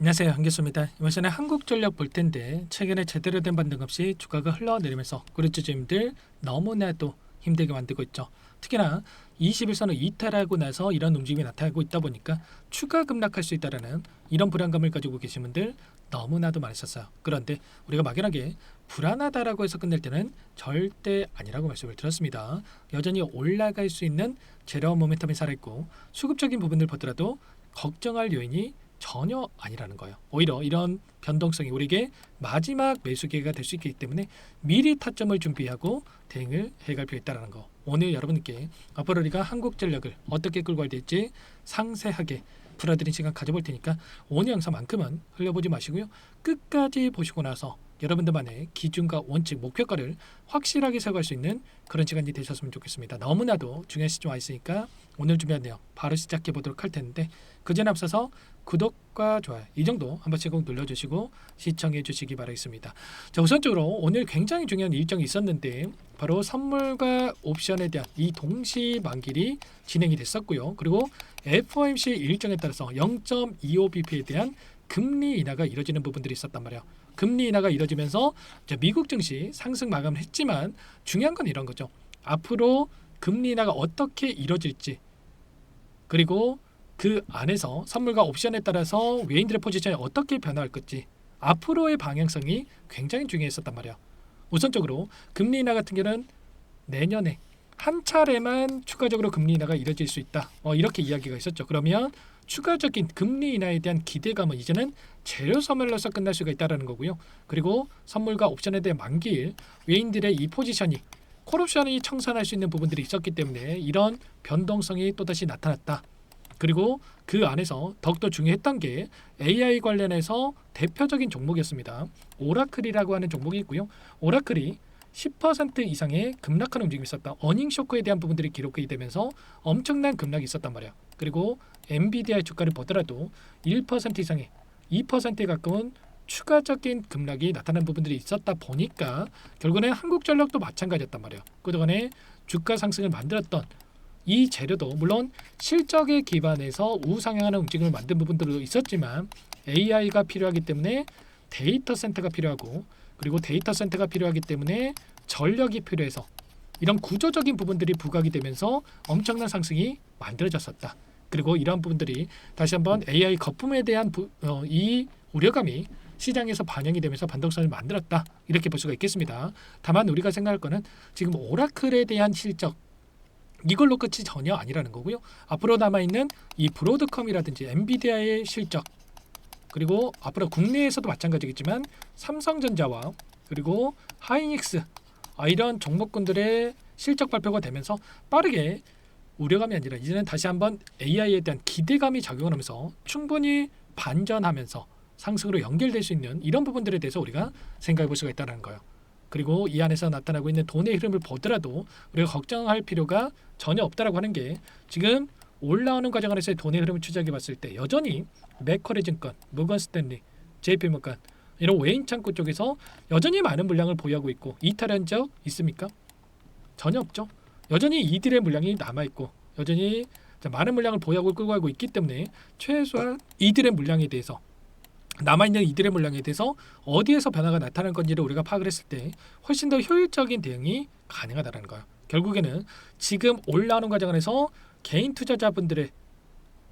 안녕하세요, 한교수입니다. 이번 시간에 한국전력 볼 텐데 최근에 제대로 된 반등 없이 주가가 흘러내리면서 고리주주님들 너무나도 힘들게 만들고 있죠. 특히나 21선을 이탈하고 나서 이런 움직임이 나타나고 있다 보니까 추가 급락할 수 있다는 이런 불안감을 가지고 계신 분들 너무나도 많으셨어요. 그런데 우리가 막연하게 불안하다라고 해서 끝낼 때는 절대 아니라고 말씀을 드렸습니다. 여전히 올라갈 수 있는 제로 모멘텀이 살아있고 수급적인 부분을 보더라도 걱정할 요인이 전혀 아니라는 거예요. 오히려 이런 변동성이 우리에게 마지막 매수 기회가 될 수 있기 때문에 미리 타점을 준비하고 대응을 해갈 필요가 있다는 거. 오늘 여러분께 앞으로 우리가 한국전력을 어떻게 끌고 가야 될지 상세하게 풀어드린 시간 가져볼 테니까 오늘 영상만큼은 흘려보지 마시고요. 끝까지 보시고 나서 여러분들만의 기준과 원칙, 목표가를 확실하게 세워갈 수 있는 그런 시간이 되셨으면 좋겠습니다. 너무나도 중요한 시점 와 있으니까 오늘 준비한 내용 바로 시작해 보도록 할 텐데 그 전에 앞서서 구독과 좋아요 이 정도 한 번씩 꼭 눌러주시고 시청해 주시기 바라겠습니다. 자, 우선적으로 오늘 굉장히 중요한 일정이 있었는데 바로 선물과 옵션에 대한 이 동시 만기일이 진행이 됐었고요. 그리고 FOMC 일정에 따라서 0.25bp에 대한 금리 인하가 이뤄지는 부분들이 있었단 말이에요. 금리 인하가 이뤄지면서 미국 증시 상승 마감을 했지만 중요한 건 이런 거죠. 앞으로 금리 인하가 어떻게 이뤄질지 그리고 그 안에서 선물과 옵션에 따라서 외인들의 포지션이 어떻게 변화할 건지 앞으로의 방향성이 굉장히 중요했었단 말이에요. 우선적으로 금리 인하 같은 경우는 내년에 한 차례만 추가적으로 금리 인하가 이뤄질 수 있다. 이렇게 이야기가 있었죠. 그러면 추가적인 금리 인하에 대한 기대감은 이제는 재료 소멸로서 끝날 수가 있다는 거고요. 그리고 선물과 옵션에 대한 만기일 외인들의 이 포지션이 콜옵션이 청산할 수 있는 부분들이 있었기 때문에 이런 변동성이 또다시 나타났다. 그리고 그 안에서 더욱더 중요했던 게 AI 관련해서 대표적인 종목이었습니다. 오라클이라고 하는 종목이 있고요. 오라클이 10% 이상의 급락하는 움직임이 있었다. 어닝 쇼크에 대한 부분들이 기록이 되면서 엄청난 급락이 있었단 말이야. 그리고 엔비디아의 주가를 보더라도 1% 이상의 2%에 가까운 추가적인 급락이 나타난 부분들이 있었다 보니까 결국에는 한국전력도 마찬가지였단 말이에요. 그동안에 주가 상승을 만들었던 이 재료도 물론 실적에 기반해서 우상향하는 움직임을 만든 부분들도 있었지만 AI가 필요하기 때문에 데이터 센터가 필요하고 그리고 데이터 센터가 필요하기 때문에 전력이 필요해서 이런 구조적인 부분들이 부각이 되면서 엄청난 상승이 만들어졌었다. 그리고 이러한 부분들이 다시 한번 AI 거품에 대한 이 우려감이 시장에서 반영이 되면서 반동성을 만들었다. 이렇게 볼 수가 있겠습니다. 다만 우리가 생각할 거는 지금 오라클에 대한 실적 이걸로 끝이 전혀 아니라는 거고요. 앞으로 남아있는 이 브로드컴이라든지 엔비디아의 실적 그리고 앞으로 국내에서도 마찬가지겠지만 삼성전자와 그리고 하이닉스 이런 종목군들의 실적 발표가 되면서 빠르게 우려감이 아니라 이제는 다시 한번 AI에 대한 기대감이 작용을 하면서 충분히 반전하면서 상승으로 연결될 수 있는 이런 부분들에 대해서 우리가 생각해 볼 수가 있다는 거예요. 그리고 이 안에서 나타나고 있는 돈의 흐름을 보더라도 우리가 걱정할 필요가 전혀 없다라고 하는 게 지금 올라오는 과정 안에서의 돈의 흐름을 추적해 봤을 때 여전히 맥쿼리 증권, 모건 스탠리, JP모건 이런 외인 창구 쪽에서 여전히 많은 물량을 보유하고 있고 이탈한 적 있습니까? 전혀 없죠. 여전히 이들의 물량이 남아있고 여전히 많은 물량을 보유하고 끌고 가고 있기 때문에 최소한 이들의 물량에 대해서 남아있는 이들의 물량에 대해서 어디에서 변화가 나타날 건지를 우리가 파악을 했을 때 훨씬 더 효율적인 대응이 가능하다는 거예요. 결국에는 지금 올라오는 과정 안에서 개인 투자자분들의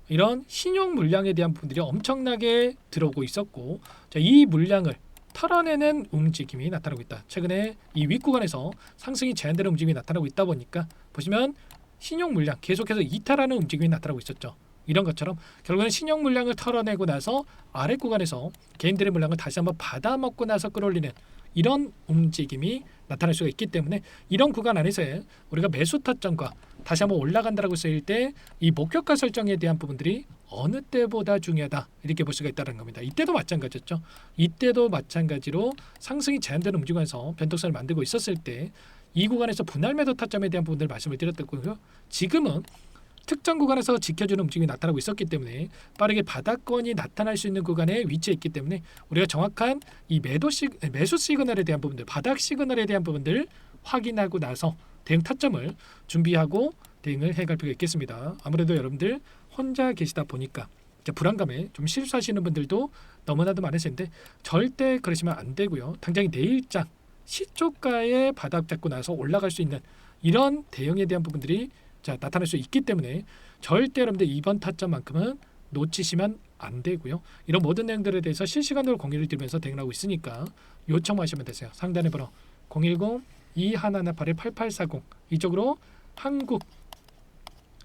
이런 신용 물량에 대한 부분들이 엄청나게 들어오고 있었고 이 물량을 털어내는 움직임이 나타나고 있다. 최근에 이 윗구간에서 상승이 제한되는 움직임이 나타나고 있다 보니까 보시면 신용 물량 계속해서 이탈하는 움직임이 나타나고 있었죠. 이런 것처럼 결국에는 신용 물량을 털어내고 나서 아래 구간에서 개인들의 물량을 다시 한번 받아먹고 나서 끌어올리는 이런 움직임이 나타날 수가 있기 때문에 이런 구간 안에서의 우리가 매수 타점과 다시 한번 올라간다라고 쓰일 때 이 목표가 설정에 대한 부분들이 어느 때보다 중요하다 이렇게 볼 수가 있다는 겁니다. 이때도 마찬가지였죠. 이때도 마찬가지로 상승이 제한되는 움직임에서 변동성을 만들고 있었을 때 이 구간에서 분할 매도 타점에 대한 부분들을 말씀을 드렸고요. 지금은 특정 구간에서 지켜주는 움직임이 나타나고 있었기 때문에 빠르게 바닥권이 나타날 수 있는 구간에 위치해 있기 때문에 우리가 정확한 이 매수 시그널에 대한 부분들, 바닥 시그널에 대한 부분들 확인하고 나서 대응 타점을 준비하고 대응을 해갈 필요가 있겠습니다. 아무래도 여러분들 혼자 계시다 보니까 이제 불안감에 좀 실수하시는 분들도 너무나도 많으신데 절대 그러시면 안 되고요. 당장 내일장 시초가에 바닥 잡고 나서 올라갈 수 있는 이런 대응에 대한 부분들이 나타날 수 있기 때문에 절대 여러분들 이번 타점만큼은 놓치시면 안 되고요. 이런 모든 내용들에 대해서 실시간으로 공유를 드리면서 대응하고 있으니까 요청하시면 되세요. 상단의 번호 010-2118-8840 이쪽으로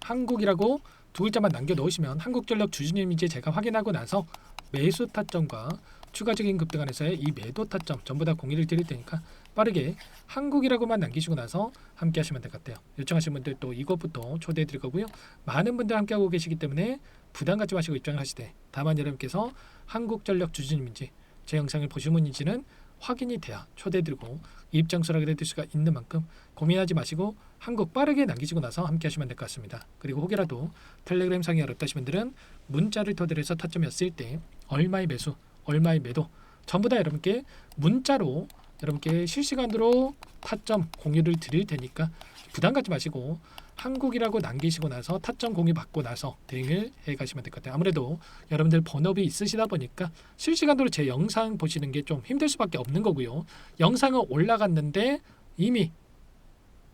한국이라고 두 글자만 남겨 놓으시면 한국전력 주주님인지 제가 확인하고 나서 매수 타점과 추가적인 급등 안에서의 이 매도 타점 전부 다 공유를 드릴 테니까 빠르게 한국이라고만 남기시고 나서 함께 하시면 될 것 같아요. 요청하신 분들 또 이것부터 초대해 드릴 거고요. 많은 분들 함께 하고 계시기 때문에 부담 갖지 마시고 입장을 하시되 다만 여러분께서 한국전력 주주님인지 제 영상을 보신 분인지는 확인이 돼야 초대해드리고 입장 수락을 해드릴 수가 있는 만큼 고민하지 마시고 한국 빠르게 남기시고 나서 함께 하시면 될 것 같습니다. 그리고 혹여라도 텔레그램 상이 어렵다신 분들은 문자를 토대로 타점이었을 때 얼마의 매수, 얼마의 매도 전부 다 여러분께 문자로 여러분께 실시간으로 타점 공유를 드릴 테니까 부담 갖지 마시고 한국이라고 남기시고 나서 타점 공유 받고 나서 대응을 해 가시면 될 것 같아요. 아무래도 여러분들 번업이 있으시다 보니까 실시간으로 제 영상 보시는 게 좀 힘들 수밖에 없는 거고요. 영상은 올라갔는데 이미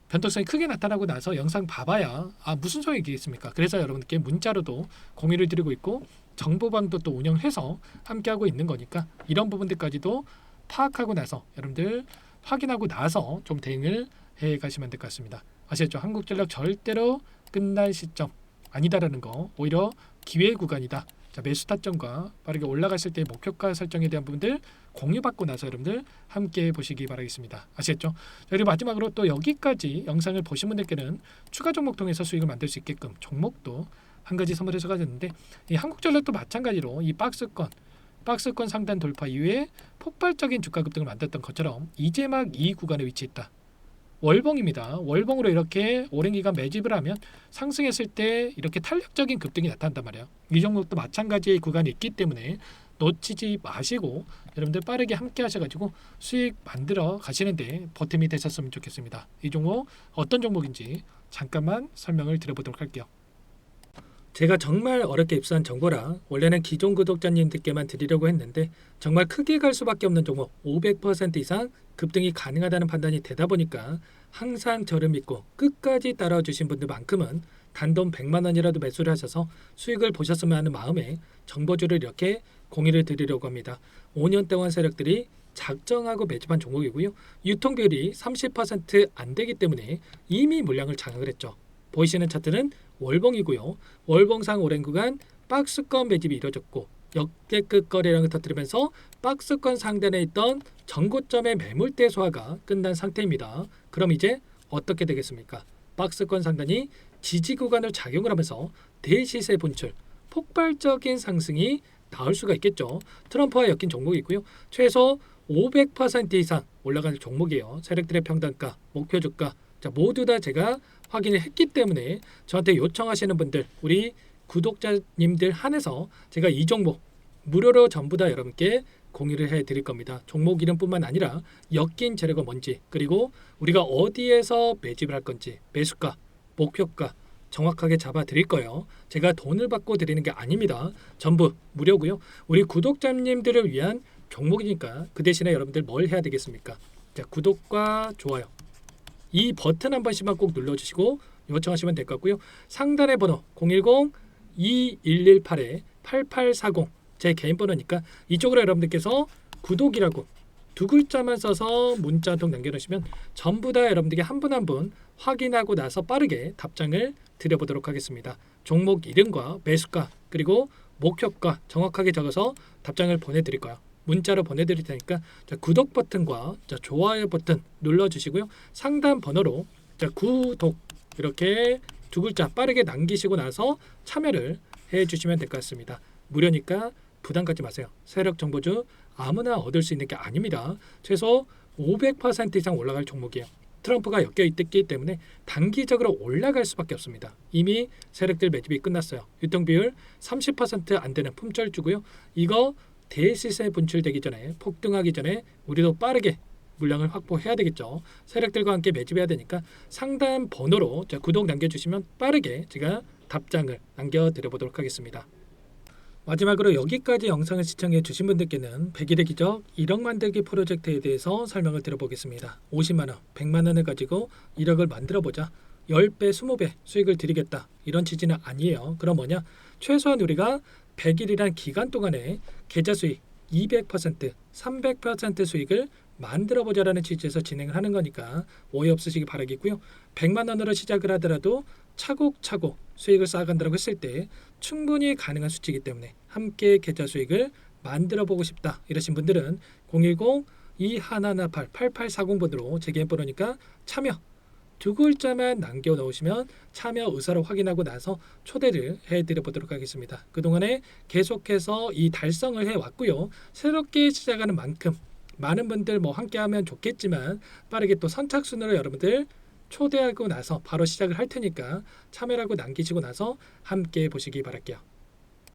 변동성이 크게 나타나고 나서 영상 봐봐야 무슨 소용이겠습니까? 그래서 여러분께 문자로도 공유를 드리고 있고 정보방도 또 운영해서 함께하고 있는 거니까 이런 부분들까지도 파악하고 나서 여러분들 확인하고 나서 좀 대응을 해 가시면 될 것 같습니다. 아시겠죠? 한국전력 절대로 끝날 시점 아니다라는 거 오히려 기회 구간이다. 매수 타점과 빠르게 올라갔을 때 목표가 설정에 대한 부분들 공유받고 나서 여러분들 함께 보시기 바라겠습니다. 아시겠죠? 그리고 마지막으로 또 여기까지 영상을 보신 분들께는 추가 종목 통해서 수익을 만들 수 있게끔 종목도 한 가지 선물해서 가졌는데 이 한국전력도 마찬가지로 이 박스권 상단 돌파 이후에 폭발적인 주가 급등을 만들었던 것처럼 이제 막 이 구간에 위치했다. 월봉입니다. 월봉으로 이렇게 오랜 기간 매집을 하면 상승했을 때 이렇게 탄력적인 급등이 나타난단 말이에요. 이 종목도 마찬가지의 구간이 있기 때문에 놓치지 마시고 여러분들 빠르게 함께 하셔가지고 수익 만들어 가시는데 보탬이 되셨으면 좋겠습니다. 이 종목 어떤 종목인지 잠깐만 설명을 드려보도록 할게요. 제가 정말 어렵게 입수한 정보라 원래는 기존 구독자님들께만 드리려고 했는데 정말 크게 갈 수밖에 없는 종목 500% 이상 급등이 가능하다는 판단이 되다 보니까 항상 저를 믿고 끝까지 따라와 주신 분들만큼은 단돈 100만 원이라도 매수를 하셔서 수익을 보셨으면 하는 마음에 정보주를 이렇게 공유를 드리려고 합니다. 5년 동안 세력들이 작정하고 매집한 종목이고요. 유통비율이 30% 안 되기 때문에 이미 물량을 장악을 했죠. 보이시는 차트는 월봉이고요. 월봉상 오랜 구간 박스권 매집이 이루어졌고 역대급 거래량을 터뜨리면서 박스권 상단에 있던 전고점의 매물대 소화가 끝난 상태입니다. 그럼 이제 어떻게 되겠습니까? 박스권 상단이 지지 구간을 작용을 하면서 대시세 분출, 폭발적인 상승이 나올 수가 있겠죠. 트럼프와 엮인 종목이고요. 최소 500% 이상 올라갈 종목이에요. 세력들의 평단가, 목표 주가 모두 다 제가 확인을 했기 때문에 저한테 요청하시는 분들 우리 구독자님들 한해서 제가 이 종목 무료로 전부 다 여러분께 공유를 해드릴 겁니다. 종목 이름뿐만 아니라 엮인 재료가 뭔지 그리고 우리가 어디에서 매집을 할 건지 매수가, 목표가 정확하게 잡아드릴 거예요. 제가 돈을 받고 드리는 게 아닙니다. 전부 무료고요. 우리 구독자님들을 위한 종목이니까 그 대신에 여러분들 뭘 해야 되겠습니까? 자, 구독과 좋아요 이 버튼 한 번씩만 꼭 눌러주시고 요청하시면 될 것 같고요. 상단의 번호 010-2118-8840 제 개인 번호니까 이쪽으로 여러분들께서 구독이라고 두 글자만 써서 문자 한 통 남겨놓으시면 전부 다 여러분들께 한 분 한 분 확인하고 나서 빠르게 답장을 드려보도록 하겠습니다. 종목 이름과 매수가 그리고 목표가 정확하게 적어서 답장을 보내드릴 거예요. 문자로 보내드릴 테니까 구독 버튼과 좋아요 버튼 눌러주시고요. 상단 번호로 구독 이렇게 두 글자 빠르게 남기시고 나서 참여를 해주시면 될 것 같습니다. 무료니까 부담 갖지 마세요. 세력 정보주 아무나 얻을 수 있는 게 아닙니다. 최소 500% 이상 올라갈 종목이에요. 트럼프가 엮여 있기 때문에 단기적으로 올라갈 수밖에 없습니다. 이미 세력들 매집이 끝났어요. 유통비율 30%안 되는 품절주고요. 이거 대시세 분출되기 전에 폭등하기 전에 우리도 빠르게 물량을 확보해야 되겠죠. 세력들과 함께 매집해야 되니까 상단 번호로 구독 남겨주시면 빠르게 제가 답장을 남겨드려보도록 하겠습니다. 마지막으로 여기까지 영상을 시청해 주신 분들께는 100일의 기적 1억 만들기 프로젝트에 대해서 설명을 드려보겠습니다. 50만원, 100만원을 가지고 1억을 만들어보자. 10배, 20배 수익을 드리겠다. 이런 취지는 아니에요. 그럼 뭐냐? 최소한 우리가 100일이란 기간 동안에 계좌 수익 200%, 300% 수익을 만들어보자라는 취지에서 진행을 하는 거니까 오해 없으시기 바라겠고요. 100만 원으로 시작을 하더라도 차곡차곡 수익을 쌓아간다고 했을 때 충분히 가능한 수치이기 때문에 함께 계좌 수익을 만들어보고 싶다 이러신 분들은 010-2118-8840번으로 제 개인 번호니까 참여 두 글자만 남겨 놓으시면 참여 의사를 확인하고 나서 초대를 해드려 보도록 하겠습니다. 그동안에 계속해서 이 달성을 해왔고요. 새롭게 시작하는 만큼 많은 분들 함께하면 좋겠지만 빠르게 또 선착순으로 여러분들 초대하고 나서 바로 시작을 할 테니까 참여라고 남기시고 나서 함께 보시기 바랄게요.